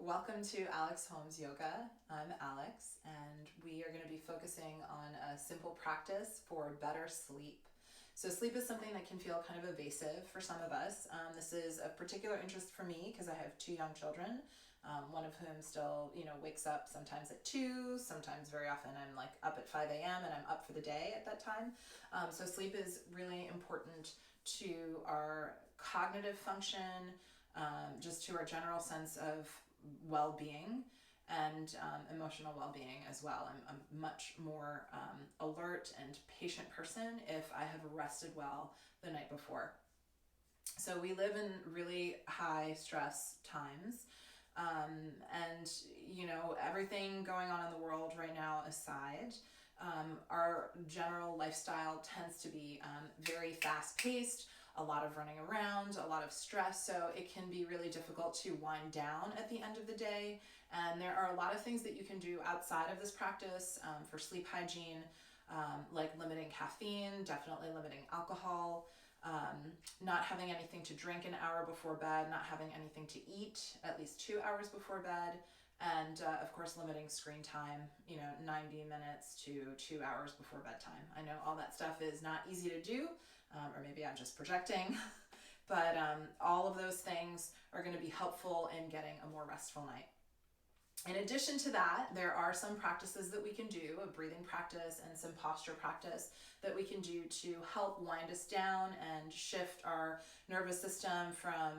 Welcome to Holmes Yoga. I'm Alex, and we are going to be focusing on a simple practice for better sleep. So sleep is something that can feel kind of evasive for some of us. This is of particular interest for me because I have two young children, one of whom still, wakes up sometimes at 2, sometimes very often I'm like up at 5 a.m. and I'm up for the day at that time. So sleep is really important to our cognitive function, just to our general sense of well-being and emotional well-being as well. I'm a much more alert and patient person if I have rested well the night before. So we live in really high stress times. And everything going on in the world right now aside, our general lifestyle tends to be very fast-paced, a lot of running around, a lot of stress, so it can be really difficult to wind down at the end of the day. And there are a lot of things that you can do outside of this practice for sleep hygiene, like limiting caffeine, definitely limiting alcohol, not having anything to drink an hour before bed, not having anything to eat at least 2 hours before bed, and of course limiting screen time, 90 minutes to 2 hours before bedtime. I know all that stuff is not easy to do, or maybe I'm just projecting, but all of those things are going to be helpful in getting a more restful night. In addition to that, there are some practices that we can do, a breathing practice and some posture practice that we can do to help wind us down and shift our nervous system from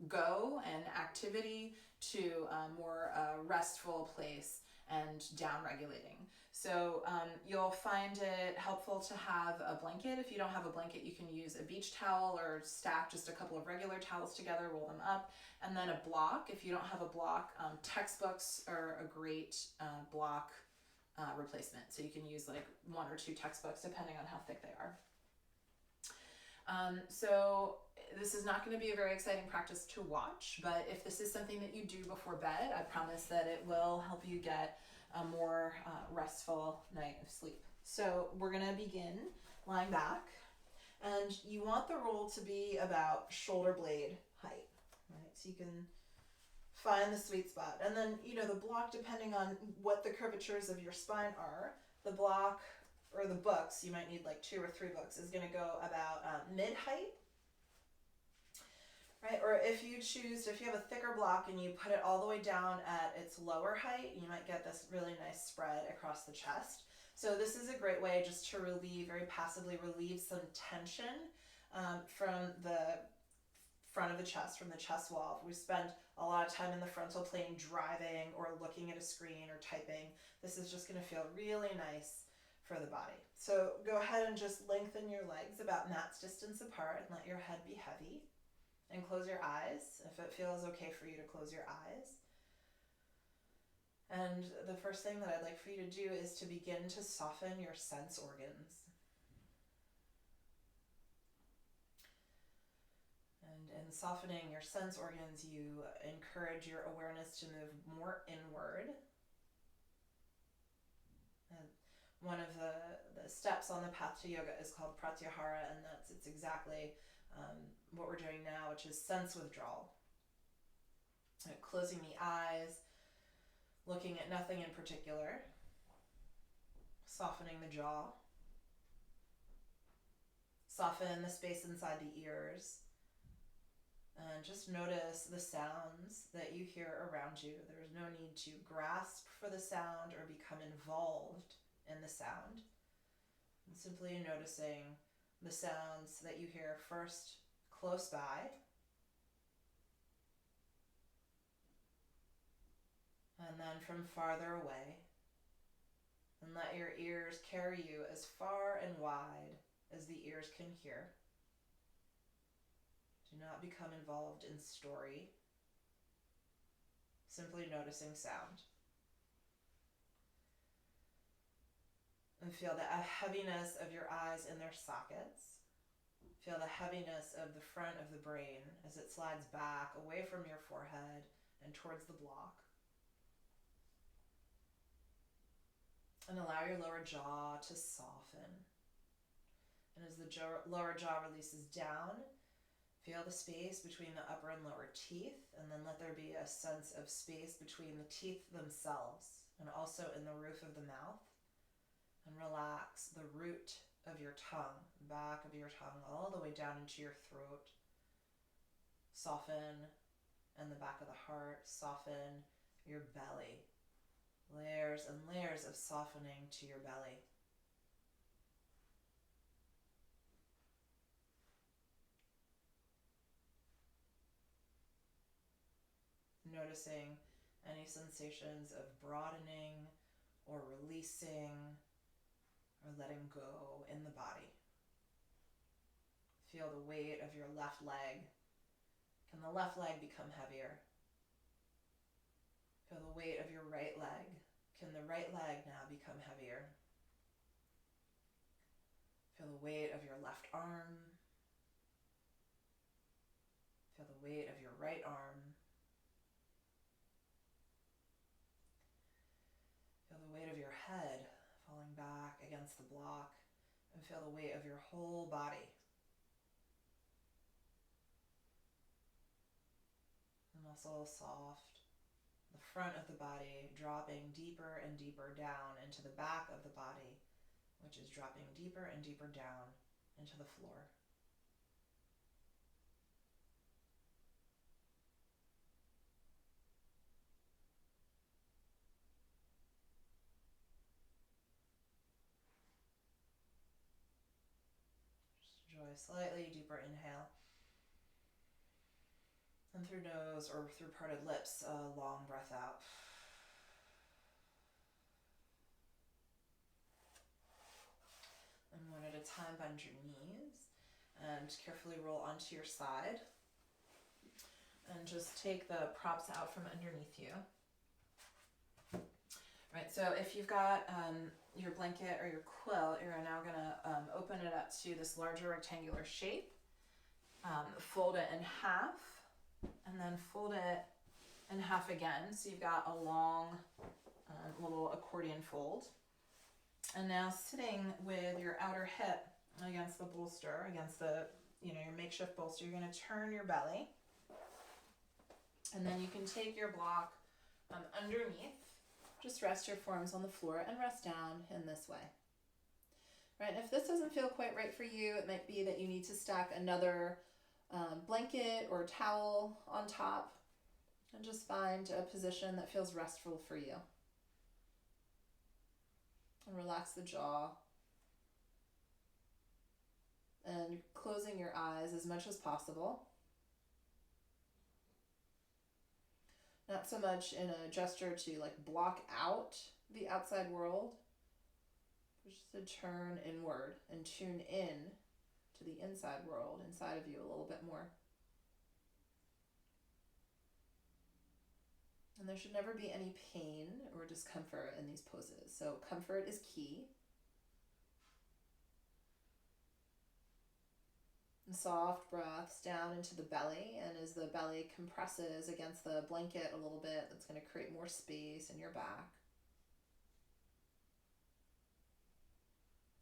go and activity to a more restful place and down regulating. So you'll find it helpful to have a blanket. If you don't have a blanket, you can use a beach towel or stack just a couple of regular towels together, roll them up, and then a block. If you don't have a block, textbooks are a great block replacement. So you can use like 1 or 2 textbooks depending on how thick they are. So this is not going to be a very exciting practice to watch, but if this is something that you do before bed, I promise that it will help you get a more restful night of sleep. So we're going to begin lying back, and you want the roll to be about shoulder blade height, right? So you can find the sweet spot. And then, the block, depending on what the curvatures of your spine are, the block or the books, you might need like 2 or 3 books, is going to go about mid-height, right? Or if you have a thicker block and you put it all the way down at its lower height, you might get this really nice spread across the chest. So this is a great way just to very passively relieve some tension from the front of the chest, from the chest wall. If we spend a lot of time in the frontal plane driving or looking at a screen or typing, this is just going to feel really nice for the body. So go ahead and just lengthen your legs about mat's distance apart and let your head be heavy. And close your eyes if it feels okay for you to close your eyes. And the first thing that I'd like for you to do is to begin to soften your sense organs. And in softening your sense organs, you encourage your awareness to move more inward. And one of the steps on the path to yoga is called pratyahara, and it's exactly what we're doing now, which is sense withdrawal. Closing the eyes, looking at nothing in particular, softening the jaw, soften the space inside the ears, and just notice the sounds that you hear around you. There's no need to grasp for the sound or become involved in the sound. And simply noticing the sounds that you hear first close by, and then from farther away. And let your ears carry you as far and wide as the ears can hear. Do not become involved in story. Simply noticing sound. And feel the heaviness of your eyes in their sockets. Feel the heaviness of the front of the brain as it slides back away from your forehead and towards the block. And allow your lower jaw to soften. And as the lower jaw releases down, Feel the space between the upper and lower teeth, and then let there be a sense of space between the teeth themselves and also in the roof of the mouth. And relax the root of your tongue, back of your tongue, all the way down into your throat. Soften, and the back of the heart, soften your belly. Layers and layers of softening to your belly. Noticing any sensations of broadening or releasing or letting go in the body. Feel the weight of your left leg. Can the left leg become heavier? Feel the weight of your right leg. Can the right leg now become heavier? Feel the weight of your left arm. Feel the weight of your right arm. Feel the weight of your head falling back against the block, and feel the weight of your whole body. The muscle soft, the front of the body dropping deeper and deeper down into the back of the body, which is dropping deeper and deeper down into the floor. Enjoy a slightly deeper inhale. And through nose or through parted lips, a long breath out. And one at a time, bend your knees and carefully roll onto your side. And just take the props out from underneath you. Right, so if you've got your blanket or your quilt, you're now going to open it up to this larger rectangular shape. Fold it in half, and then fold it in half again. So you've got a long little accordion fold. And now sitting with your outer hip against the bolster, against the, your makeshift bolster, you're going to turn your belly. And then you can take your block underneath. Just rest your forearms on the floor and rest down in this way. Right, if this doesn't feel quite right for you, it might be that you need to stack another blanket or towel on top, and just find a position that feels restful for you. And relax the jaw. And closing your eyes as much as possible. Not so much in a gesture to block out the outside world, but just to turn inward and tune in to the inside world, inside of you a little bit more. And there should never be any pain or discomfort in these poses. So comfort is key. And soft breaths down into the belly, and as the belly compresses against the blanket a little bit, that's going to create more space in your back.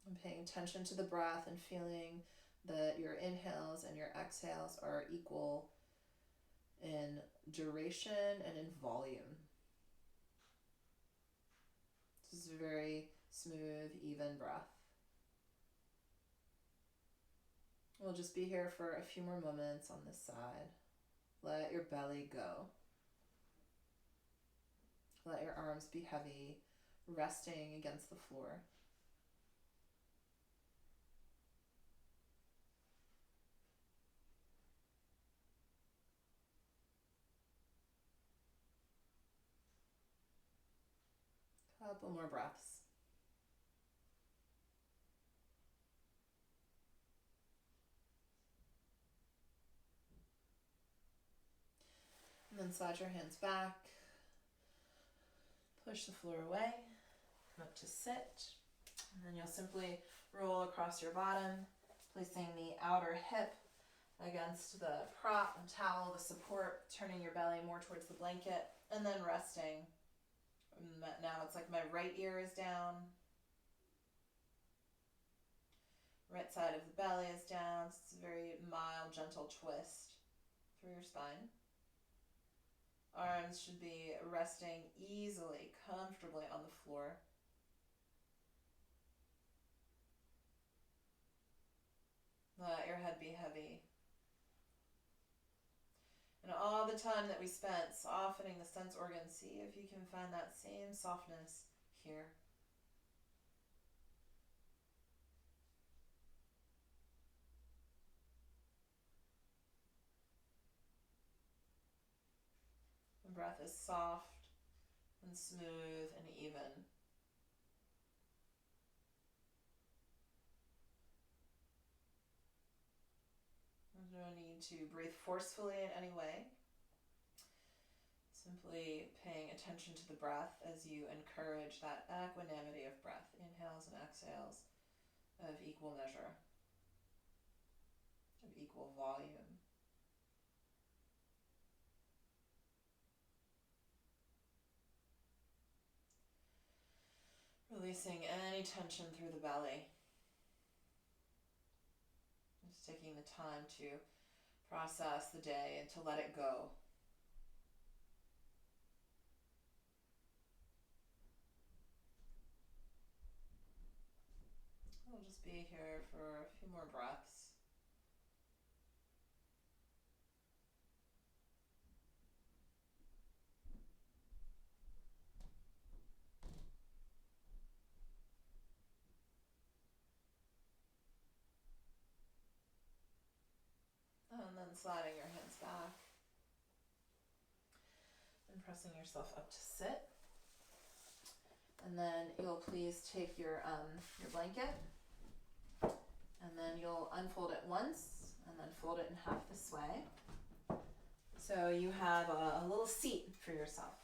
And paying attention to the breath and feeling that your inhales and your exhales are equal in duration and in volume. This is a very smooth, even breath. We'll just be here for a few more moments on this side. Let your belly go. Let your arms be heavy, resting against the floor. Couple more breaths. And then slide your hands back. Push the floor away. Come up to sit. And then you'll simply roll across your bottom, placing the outer hip against the prop and towel, the support, turning your belly more towards the blanket, and then resting. Now it's like my right ear is down. Right side of the belly is down. So it's a very mild, gentle twist through your spine. Arms should be resting easily, comfortably on the floor. Let your head be heavy. And all the time that we spent softening the sense organs, see if you can find that same softness here. The breath is soft and smooth and even. There's no need to breathe forcefully in any way. Simply paying attention to the breath as you encourage that equanimity of breath, inhales and exhales of equal measure, of equal volume. Releasing any tension through the belly. Just taking the time to process the day and to let it go. We'll just be here for a few more breaths. And then sliding your hands back and pressing yourself up to sit. And then you'll please take your blanket, and then you'll unfold it once and then fold it in half this way. So you have a little seat for yourself.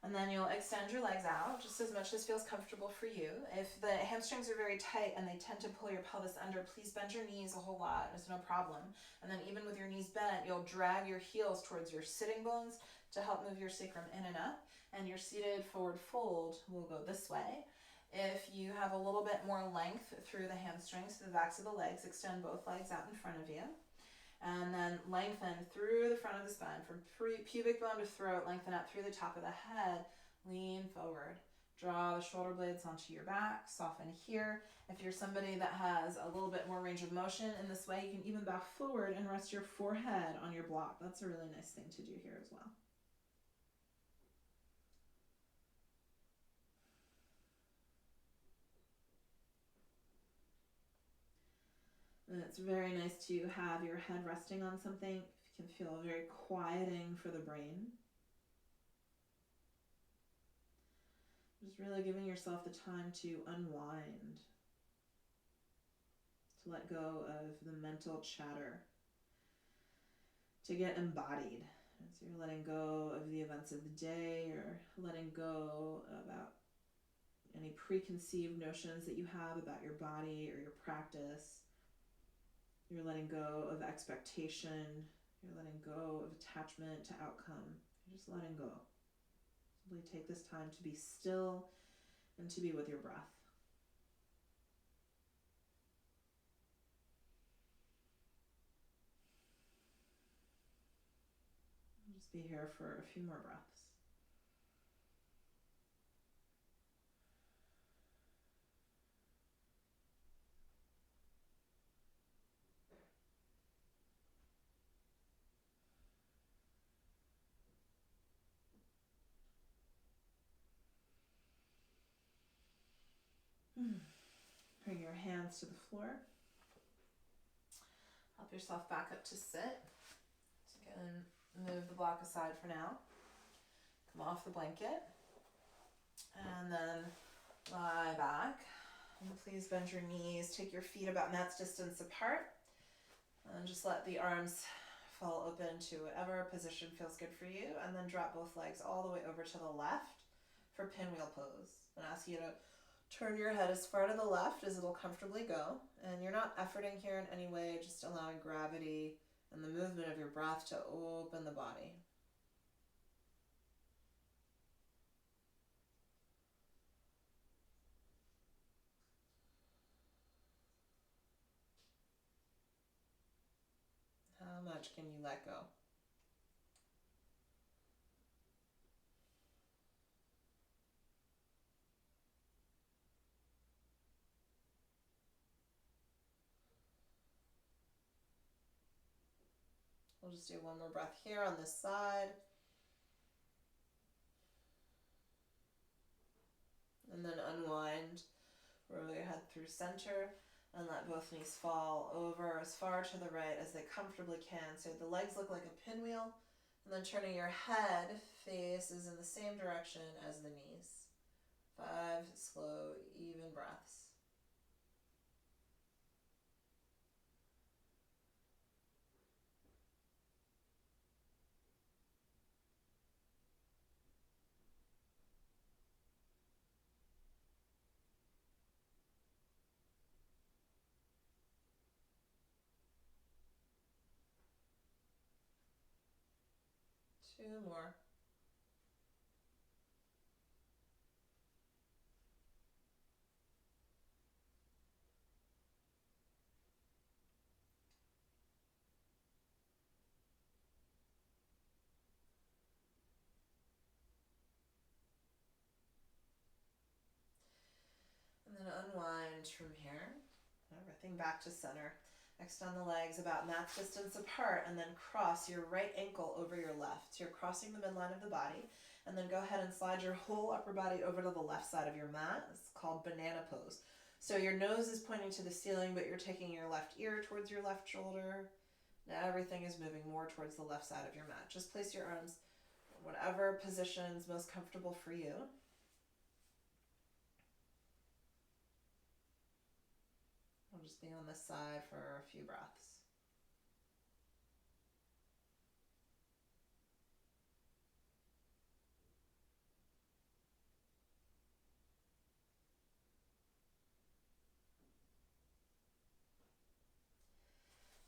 And then you'll extend your legs out just as much as feels comfortable for you. If the hamstrings are very tight and they tend to pull your pelvis under, please bend your knees a whole lot. It's no problem. And then even with your knees bent, you'll drag your heels towards your sitting bones to help move your sacrum in and up. And your seated forward fold will go this way. If you have a little bit more length through the hamstrings, the backs of the legs, extend both legs out in front of you. And then lengthen through the front of the spine, from pubic bone to throat, lengthen up through the top of the head, lean forward. Draw the shoulder blades onto your back, soften here. If you're somebody that has a little bit more range of motion in this way, you can even bow forward and rest your forehead on your block. That's a really nice thing to do here as well. And it's very nice to have your head resting on something. It can feel very quieting for the brain. Just really giving yourself the time to unwind, to let go of the mental chatter, to get embodied. And so you're letting go of the events of the day, or letting go about any preconceived notions that you have about your body or your practice. You're letting go of expectation. You're letting go of attachment to outcome. You're just letting go. Simply take this time to be still and to be with your breath. Just be here for a few more breaths. Bring your hands to the floor. Help yourself back up to sit. So again, move the block aside for now. Come off the blanket. And then lie back. And please bend your knees. Take your feet about mat's distance apart. And just let the arms fall open to whatever position feels good for you. And then drop both legs all the way over to the left for pinwheel pose. And ask you to turn your head as far to the left as it'll comfortably go. And you're not efforting here in any way, just allowing gravity and the movement of your breath to open the body. much can you let go? We'll just do one more breath here on this side. And then unwind. Roll your head through center and let both knees fall over as far to the right as they comfortably can. So the legs look like a pinwheel, and then turning your head faces in the same direction as the knees. 5 slow, even breaths. Two more. And then unwind from here. Everything back to center. Extend the legs about mat distance apart and then cross your right ankle over your left. So you're crossing the midline of the body, and then go ahead and slide your whole upper body over to the left side of your mat. It's called banana pose. So your nose is pointing to the ceiling, but you're taking your left ear towards your left shoulder. Now everything is moving more towards the left side of your mat. Just place your arms in whatever position is most comfortable for you. I'll just be on this side for a few breaths.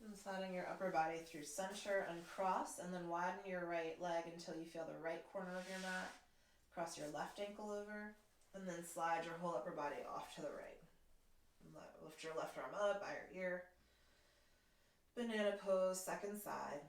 And sliding your upper body through center and cross, and then widen your right leg until you feel the right corner of your mat. Cross your left ankle over, and then slide your whole upper body off to the right. Lift your left arm up by your ear. Banana pose, second side.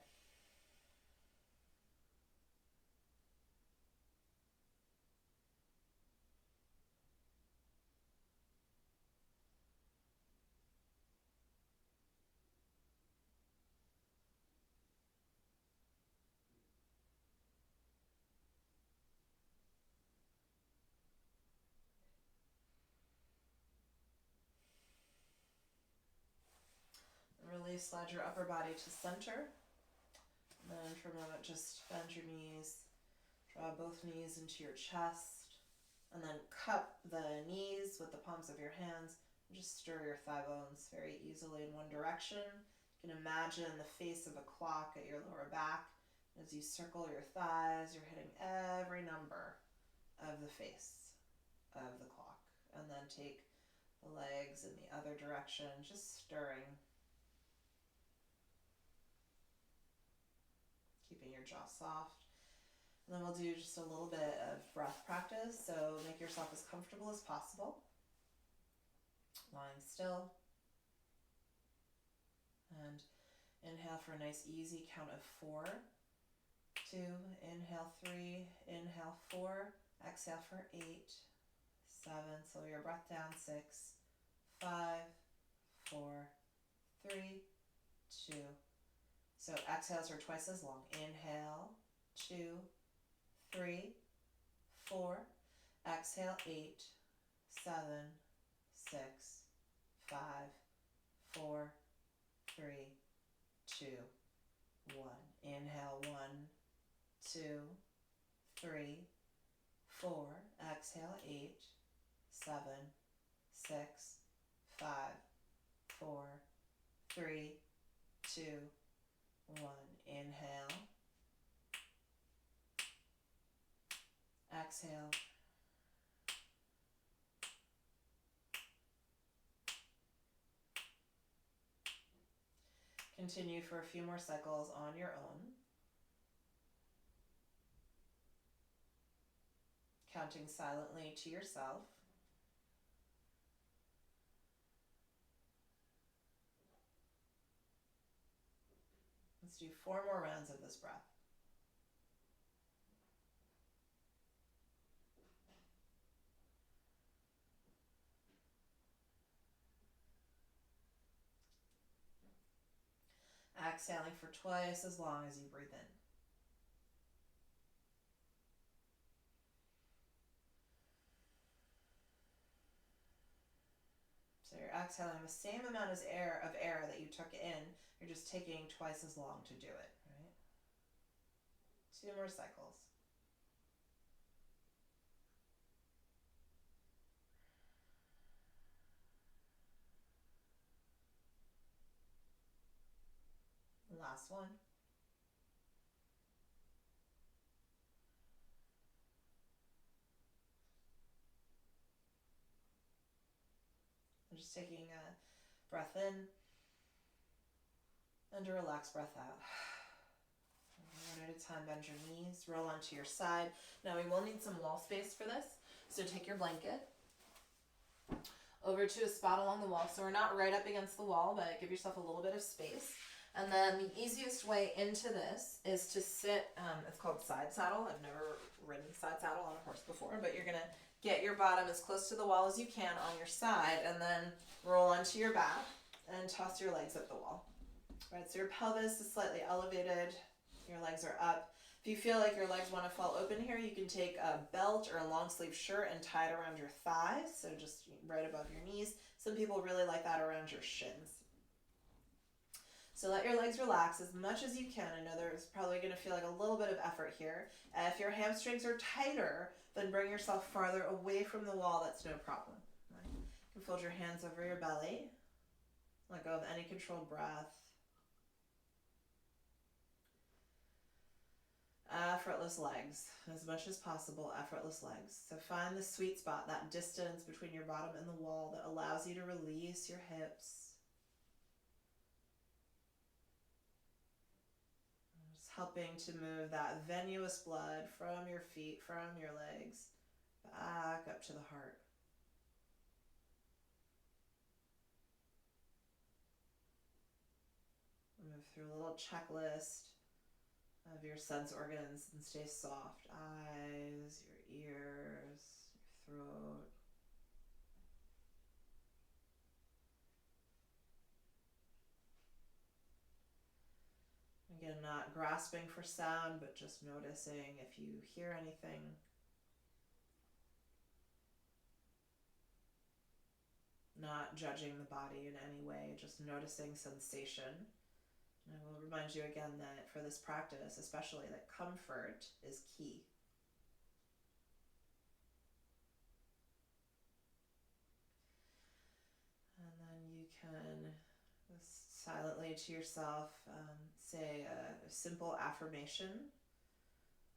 Release, slide your upper body to center. And then for a moment, just bend your knees. Draw both knees into your chest. And then cup the knees with the palms of your hands. And just stir your thigh bones very easily in one direction. You can imagine the face of a clock at your lower back. As you circle your thighs, you're hitting every number of the face of the clock. And then take the legs in the other direction, just stirring. Keeping your jaw soft. And then we'll do just a little bit of breath practice. So make yourself as comfortable as possible. Lying still. And inhale for a nice easy count of 4. 2, inhale 3, inhale 4, exhale for 8, 7, slow your breath down, 6, 5, 4, 3, 2. So exhales are twice as long. Inhale, 2, 3, 4, exhale, 8, 7, 6, 5, 4, 3, 2, 1. Inhale, 1, 2, 3, 4, exhale, 8, 7, 6, 5, 4, 3, 2, 1. Inhale, exhale, continue for a few more cycles on your own. Counting silently to yourself. Let's do 4 more rounds of this breath. Exhaling for twice as long as you breathe in. So you're exhaling the same amount of air that you took in. You're just taking twice as long to do it, right? 2 more cycles. Last one. I'm just taking a breath in and a relaxed breath out. One at a time, bend your knees, roll onto your side. Now we will need some wall space for this, so take your blanket over to a spot along the wall. So we're not right up against the wall, but give yourself a little bit of space. And then the easiest way into this is to sit, it's called side saddle. I've never ridden side saddle on a horse before, but you're gonna get your bottom as close to the wall as you can on your side, and then roll onto your back and toss your legs at the wall. Right, so your pelvis is slightly elevated, your legs are up. If you feel like your legs want to fall open here, you can take a belt or a long sleeve shirt and tie it around your thighs, so just right above your knees. Some people really like that around your shins. So let your legs relax as much as you can. I know there's probably going to feel like a little bit of effort here. If your hamstrings are tighter, then bring yourself farther away from the wall. That's no problem. Right? You can fold your hands over your belly. Let go of any controlled breath. Effortless legs, as much as possible, effortless legs. So find the sweet spot, that distance between your bottom and the wall that allows you to release your hips. Just helping to move that venous blood from your feet, from your legs, back up to the heart. Move through a little checklist of your sense organs and stay soft. Eyes, your ears, your throat. Again, not grasping for sound, but just noticing if you hear anything. Not judging the body in any way, just noticing sensation. And I will remind you again that for this practice, especially, that comfort is key. And then you can silently to yourself say a simple affirmation.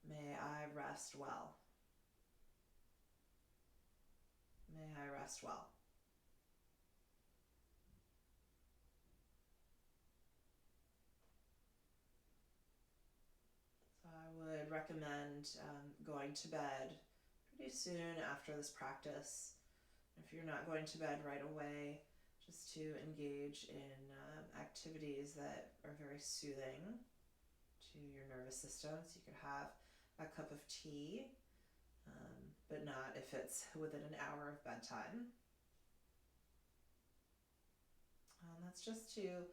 May I rest well. May I rest well. I would recommend going to bed pretty soon after this practice. If you're not going to bed right away, just to engage in activities that are very soothing to your nervous system. So you could have a cup of tea, but not if it's within an hour of bedtime. That's just to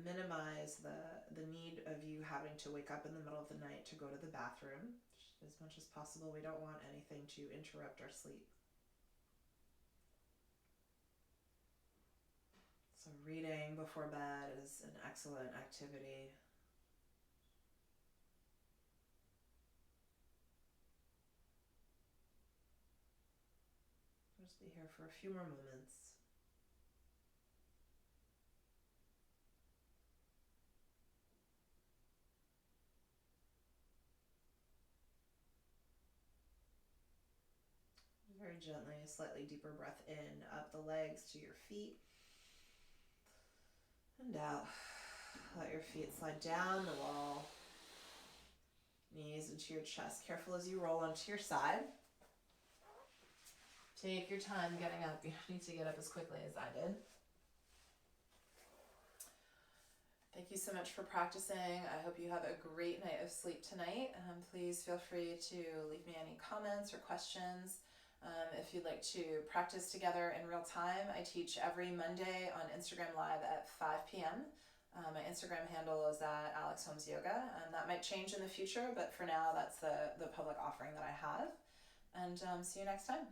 minimize the need of you having to wake up in the middle of the night to go to the bathroom. As much as possible, we don't want anything to interrupt our sleep. So reading before bed is an excellent activity. I'll just be here for a few more moments. Very gently, slightly deeper breath in, up the legs to your feet. And out. Let your feet slide down the wall. Knees into your chest. Careful as you roll onto your side. Take your time getting up. You don't need to get up as quickly as I did. Thank you so much for practicing. I hope you have a great night of sleep tonight. Please feel free to leave me any comments or questions. If you'd like to practice together in real time, I teach every Monday on Instagram Live at 5 p.m. My Instagram handle is at Alex Holmes Yoga, and that might change in the future, but for now, that's the public offering that I have. And see you next time.